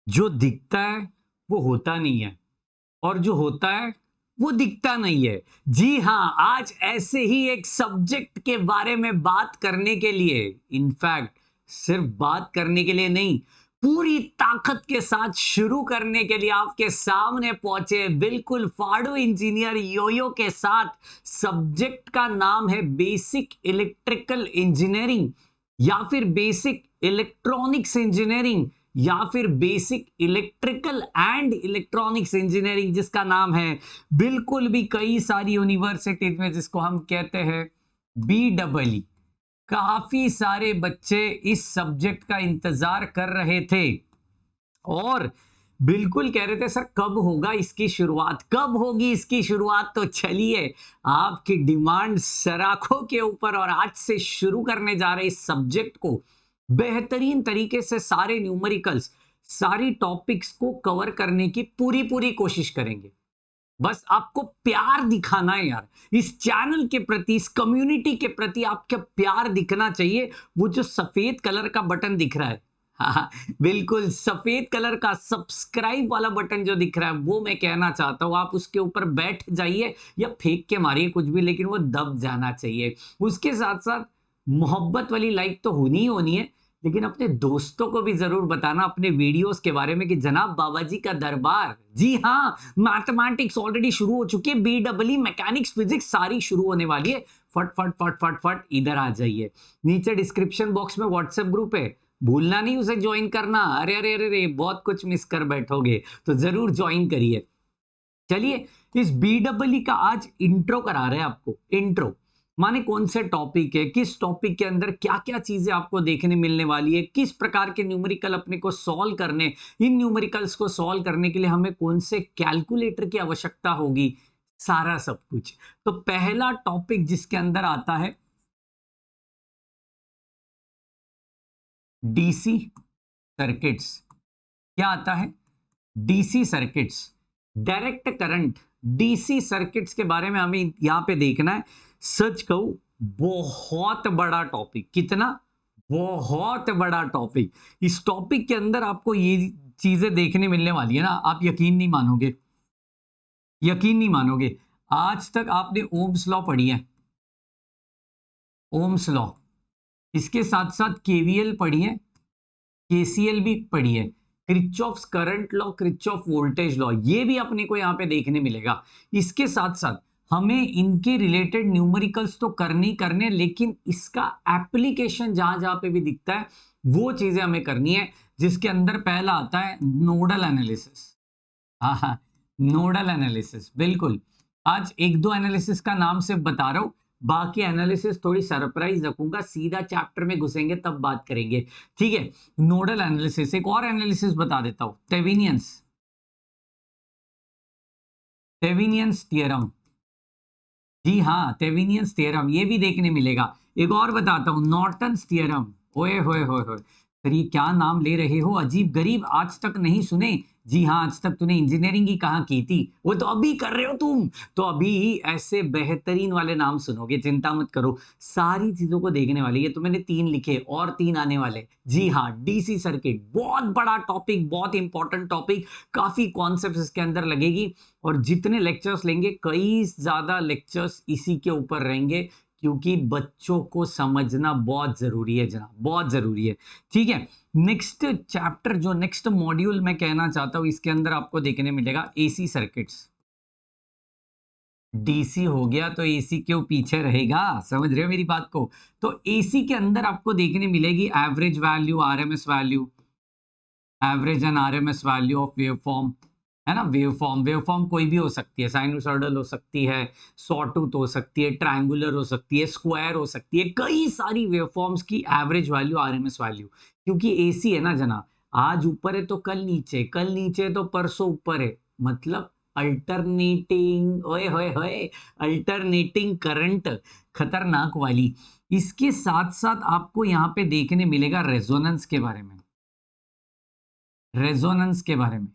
जो दिखता है वो होता नहीं है और जो होता है वो दिखता नहीं है। जी हाँ, आज ऐसे ही एक सब्जेक्ट के बारे में बात करने के लिए, इनफैक्ट सिर्फ बात करने के लिए नहीं, पूरी ताकत के साथ शुरू करने के लिए आपके सामने पहुंचे बिल्कुल फाड़ू इंजीनियर योयो के साथ। सब्जेक्ट का नाम है बेसिक इलेक्ट्रिकल इंजीनियरिंग या फिर बेसिक इलेक्ट्रॉनिक्स इंजीनियरिंग या फिर basic electrical and electronics engineering, जिसका नाम है बिल्कुल भी कई सारी यूनिवर्सिटीज में जिसको हम कहते हैं BEE। काफी सारे बच्चे इस सब्जेक्ट का इंतजार कर रहे थे और बिल्कुल कह रहे थे सर कब होगा इसकी शुरुआत, कब होगी इसकी शुरुआत। तो चलिए आपकी डिमांड सराखों के ऊपर और आज से शुरू करने जा रहे इस सब्जेक्ट को बेहतरीन तरीके से सारे न्यूमेरिकल्स, सारी टॉपिक्स को कवर करने की पूरी पूरी कोशिश करेंगे। बस आपको प्यार दिखाना है यार, इस चैनल के प्रति, इस कम्युनिटी के प्रति आपका प्यार दिखना चाहिए। वो जो सफेद कलर का बटन दिख रहा है, हाँ बिल्कुल सफेद कलर का सब्सक्राइब वाला बटन जो दिख रहा है, वो मैं कहना चाहता हूं आप उसके ऊपर बैठ जाइए या फेंक के मारिए कुछ भी, लेकिन वो दब जाना चाहिए। उसके साथ साथ मोहब्बत वाली लाइक तो होनी ही होनी है, लेकिन अपने दोस्तों को भी जरूर बताना अपने वीडियोस के बारे में कि जनाब बाबा जी का दरबार, जी हाँ, मैथमेटिक्स ऑलरेडी शुरू हो चुकी है, BEE मैकेनिक्स फिजिक्स सारी शुरू होने वाली है। फट फट फट फट फट इधर आ जाइए। नीचे डिस्क्रिप्शन बॉक्स में व्हाट्सएप ग्रुप है, भूलना नहीं उसे ज्वाइन करना। अरे अरे अरे अरे बहुत कुछ मिस कर बैठोगे, तो जरूर ज्वाइन करिए। चलिए इस BEE का आज इंट्रो करा रहे हैं आपको। इंट्रो माने कौन से टॉपिक है, किस टॉपिक के अंदर क्या क्या चीजें आपको देखने मिलने वाली है, किस प्रकार के न्यूमेरिकल अपने को सॉल्व करने, इन न्यूमेरिकल्स को सॉल्व करने के लिए हमें कौन से कैलकुलेटर की आवश्यकता होगी, सारा सब कुछ। तो पहला टॉपिक जिसके अंदर आता है डीसी सर्किट्स। क्या आता है? DC circuits, direct current DC circuits के बारे में हमें यहां पे देखना है। सच कहूं बहुत बड़ा टॉपिक, कितना बहुत बड़ा टॉपिक। इस टॉपिक के अंदर आपको ये चीजें देखने मिलने वाली है ना, आप यकीन नहीं मानोगे, यकीन नहीं मानोगे। आज तक आपने ओम्स लॉ पढ़ी है, ओम्स लॉ, इसके साथ साथ केवीएल पढ़ी है, केसीएल भी पढ़ी है, Kirchhoff's current law, Kirchhoff voltage law, ये भी अपने को यहाँ पे देखने मिलेगा। इसके साथ साथ हमें इनके रिलेटेड न्यूमेरिकल्स तो करने ही करने, लेकिन इसका एप्लीकेशन जहां जहां पे भी दिखता है वो चीजें हमें करनी है, जिसके अंदर पहला आता है नोडल एनालिसिस। हाँ हाँ, नोडल एनालिसिस बिल्कुल। आज एक दो एनालिसिस का नाम सिर्फ बता रहा हूं, बाकी एनालिसिस थोड़ी सरप्राइज रखूंगा, सीधा चैप्टर में घुसेंगे तब बात करेंगे। ठीक है, नोडल एनालिसिस। एक और एनालिसिस बता देता हूं, थेवेनियंस, थेवेनियंस थियरम। जी हाँ, थेवेनियंस थ्योरम ये भी देखने मिलेगा। एक और बताता हूँ, नॉर्टन्स थ्योरम। ओए होए होए होए, सर ये क्या नाम ले रहे हो, अजीब गरीब, आज तक नहीं सुने? जी हाँ, आज तक तूने इंजीनियरिंग ही कहाँ की थी, वो तो अभी कर रहे हो तुम, तो अभी ऐसे बेहतरीन वाले नाम सुनोगे, चिंता मत करो, सारी चीजों को देखने वाली है। तो मैंने 3 लिखे और 3 आने वाले। जी हाँ, डीसी सर्किट बहुत बड़ा टॉपिक, बहुत इंपॉर्टेंट टॉपिक, काफी कॉन्सेप्ट इसके अंदर लगेगी और जितने लेक्चर्स लेंगे कई ज्यादा लेक्चर्स इसी के ऊपर रहेंगे, क्योंकि बच्चों को समझना बहुत जरूरी है जनाब, बहुत जरूरी है। ठीक है, नेक्स्ट चैप्टर जो नेक्स्ट मॉड्यूल मैं कहना चाहता हूं, इसके अंदर आपको देखने मिलेगा एसी सर्किट्स। डीसी हो गया तो एसी क्यों पीछे रहेगा, समझ रहे हो मेरी बात को? तो एसी के अंदर आपको देखने मिलेगी average value, RMS value, average and RMS value of wave form, है ना। वेव फॉर्म, वेव फॉर्म कोई भी हो सकती है, साइनोसॉइडल हो सकती है, सॉटूथ हो सकती है, ट्रायंगुलर हो सकती है, स्क्वायर हो सकती है, कई सारी वेव फॉर्म्स की एवरेज वैल्यू, आरएमएस वैल्यू। क्योंकि एसी है ना जनाब, आज ऊपर है तो कल नीचे, कल नीचे है तो परसों ऊपर है, मतलब अल्टरनेटिंग, ओए होए होए, अल्टरनेटिंग करंट, खतरनाक वाली। इसके साथ साथ आपको यहाँ पे देखने मिलेगा रेजोनेंस के बारे में, रेजोनेंस के बारे में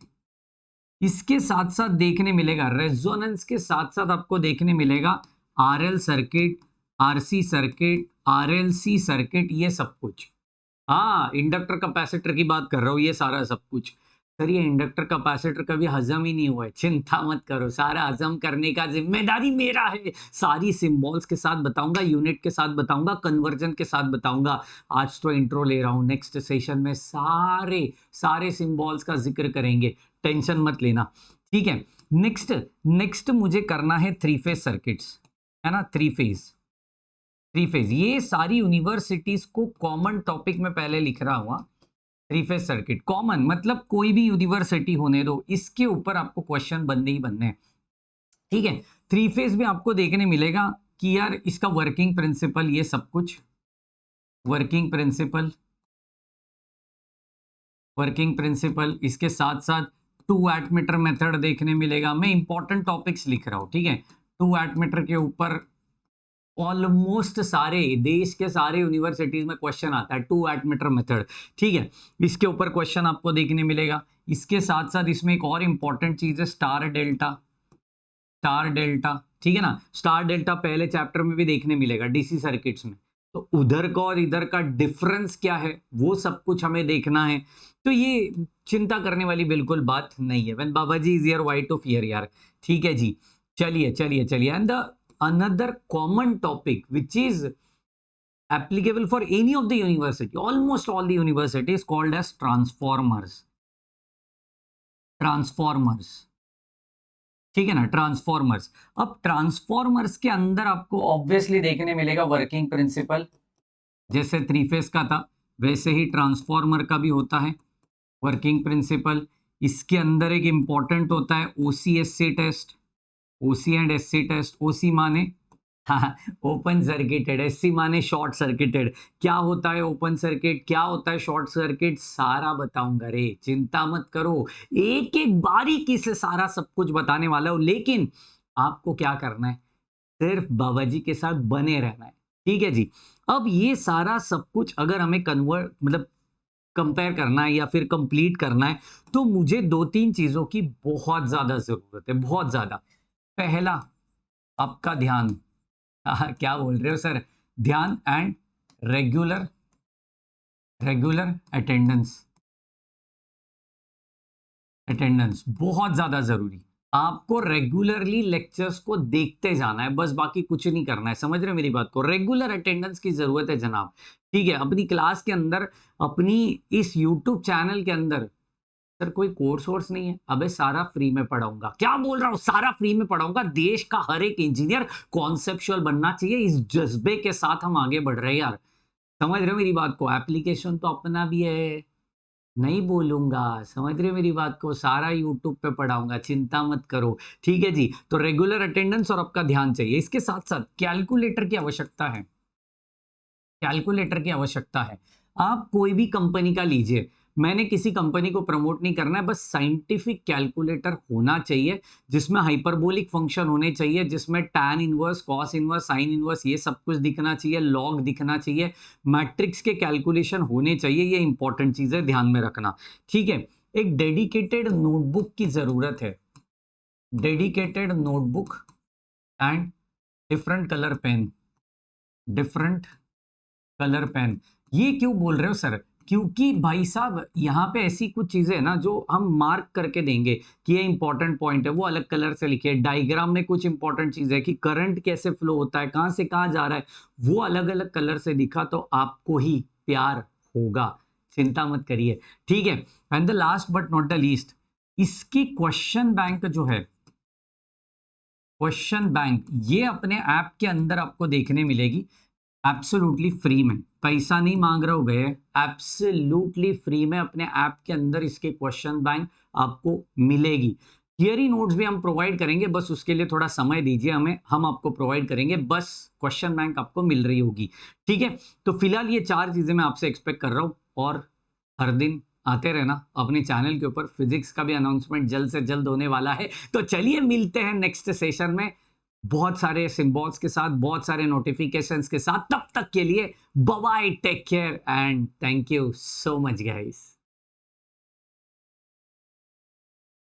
इसके साथ साथ देखने मिलेगा, रेजोनेंस के साथ साथ आपको देखने मिलेगा RL circuit, RC circuit, RLC circuit, ये सब कुछ। हाँ, इंडक्टर कैपेसिटर की बात कर रहा हूं, ये सारा सब कुछ। सर ये इंडक्टर कैपेसिटर कभी हजम ही नहीं हुआ है, चिंता मत करो, सारा हजम करने का जिम्मेदारी मेरा है। सारी सिंबल्स के साथ बताऊंगा, यूनिट के साथ बताऊंगा, कन्वर्जन के साथ बताऊंगा। आज तो इंट्रो ले रहा हूं, नेक्स्ट सेशन में सारे सारे सिंबल्स का जिक्र करेंगे, टेंशन मत लेना, ठीक है। नेक्स्ट नेक्स्ट मुझे करना है थ्री फेज सर्किट्स, है ना, थ्री फेज ये सारी यूनिवर्सिटीज को कॉमन टॉपिक में पहले लिख रहा हुआ। थ्री फेज सर्किट कॉमन मतलब कोई भी यूनिवर्सिटी होने दो, इसके ऊपर आपको क्वेश्चन बनने ही बनने हैं, ठीक है। थ्री फेज में आपको देखने मिलेगा कि यार इसका वर्किंग प्रिंसिपल, ये सब कुछ वर्किंग प्रिंसिपल, इसके साथ साथ टू वाटमीटर मेथड देखने मिलेगा। मैं इंपॉर्टेंट टॉपिक्स लिख रहा हूं, ठीक है। टू वाटमीटर के ऊपर ऑलमोस्ट सारे देश के सारे यूनिवर्सिटीज में क्वेश्चन आता है, टू वाटमीटर मेथड, ठीक है। इसके ऊपर क्वेश्चन आपको देखने मिलेगा। इसके साथ साथ इसमें एक और इंपॉर्टेंट चीज है स्टार डेल्टा, ठीक है ना। स्टार डेल्टा पहले चैप्टर में भी देखने मिलेगा डीसी सर्किट्स में, तो उधर का और इधर का डिफरेंस क्या है वो सब कुछ हमें देखना है। तो ये चिंता करने वाली बिल्कुल बात नहीं है। When Baba ji is here why to fear यार, ठीक है जी। चलिए and the another common topic which is applicable for any of the university, almost all the universities, called as transformers, ठीक है ना, ट्रांसफॉर्मर्स। अब ट्रांसफॉर्मर्स के अंदर आपको ऑब्वियसली देखने मिलेगा वर्किंग प्रिंसिपल, जैसे थ्री फेज का था वैसे ही ट्रांसफॉर्मर का भी होता है वर्किंग प्रिंसिपल। इसके अंदर एक इंपॉर्टेंट होता है OCSC test, OC and SC test. OC माने ओपन सर्किटेड, एससी माने शॉर्ट सर्किटेड। क्या होता है ओपन सर्किट, क्या होता है शॉर्ट सर्किट, सारा बताऊंगा रे, चिंता मत करो, एक एक बारीकी से सारा सब कुछ बताने वाला हूं। लेकिन आपको क्या करना है, सिर्फ बाबा जी के साथ बने रहना है, ठीक है जी। अब ये सारा सब कुछ अगर हमें कन्वर्ट मतलब कंपेयर करना है या फिर कंप्लीट करना है, तो मुझे दो तीन चीजों की बहुत ज्यादा जरूरत है, बहुत ज्यादा। पहला, आपका ध्यान। क्या बोल रहे हो सर, ध्यान एंड रेगुलर अटेंडेंस बहुत ज्यादा जरूरी। आपको रेगुलरली लेक्चर्स को देखते जाना है, बस बाकी कुछ नहीं करना है, समझ रहे हो मेरी बात को। रेगुलर अटेंडेंस की जरूरत है जनाब, ठीक है। अपनी क्लास के अंदर, अपनी इस यूट्यूब चैनल के अंदर सर कोई कोर्स वोर्स नहीं है, अबे सारा फ्री में पढ़ाऊंगा। क्या बोल रहा हूं, सारा फ्री में पढ़ाऊंगा। देश का हर एक इंजीनियर कॉन्सेप्चुअल बनना चाहिए, इस जज्बे के साथ हम आगे बढ़ रहे हैं यार, समझ रहे हो मेरी बात को। एप्लीकेशन तो अपना भी है, नहीं बोलूंगा, समझ रहे हो मेरी बात को, सारा यूट्यूब पे पढ़ाऊंगा, चिंता मत करो, ठीक है जी। तो रेगुलर अटेंडेंस और आपका ध्यान चाहिए। इसके साथ साथ कैलकुलेटर की आवश्यकता है, कैलकुलेटर की आवश्यकता है। आप कोई भी कंपनी का लीजिए, मैंने किसी कंपनी को प्रमोट नहीं करना है, बस साइंटिफिक कैलकुलेटर होना चाहिए, जिसमें हाइपरबोलिक फंक्शन होने चाहिए, जिसमें tan inverse, cos inverse, sine inverse, ये सब कुछ दिखना चाहिए, लॉग दिखना चाहिए, मैट्रिक्स के कैलकुलेशन होने चाहिए। ये इंपॉर्टेंट चीज है, ध्यान में रखना, ठीक है। एक डेडिकेटेड नोटबुक की जरूरत है, dedicated notebook and different colour pen. ये क्यों बोल रहे हो सर, क्योंकि भाई साहब यहाँ पे ऐसी कुछ चीजें हैं ना जो हम मार्क करके देंगे कि ये इंपॉर्टेंट पॉइंट है, वो अलग कलर से लिखे। डायग्राम में कुछ इंपॉर्टेंट चीज है कि करंट कैसे फ्लो होता है, कहां से कहां जा रहा है, वो अलग अलग कलर से दिखा तो आपको ही प्यार होगा, चिंता मत करिए, ठीक है। And the last but not the least, इसकी क्वेश्चन बैंक जो है, क्वेश्चन बैंक, ये अपने ऐप के अंदर आपको देखने मिलेगी, एब्सोल्युटली फ्री में, पैसा नहीं मांग रहे हो भैया, एब्सोल्युटली फ्री में अपने ऐप के अंदर इसके क्वेश्चन बैंक आपको मिलेगी। थियरी नोट्स भी हम प्रोवाइड करेंगे, बस उसके लिए थोड़ा समय दीजिए हमें, हम आपको प्रोवाइड करेंगे, बस क्वेश्चन बैंक आपको मिल रही होगी, ठीक है। तो फिलहाल ये चार चीजें मैं आपसे एक्सपेक्ट कर रहा हूं, और हर दिन आते रहना अपने चैनल के ऊपर। फिजिक्स का भी अनाउंसमेंट जल्द से जल्द होने वाला है, तो चलिए मिलते हैं नेक्स्ट सेशन में बहुत सारे सिंबल्स के साथ, बहुत सारे नोटिफिकेशंस के साथ। तब तक के लिए bye bye, take care and thank you so much guys.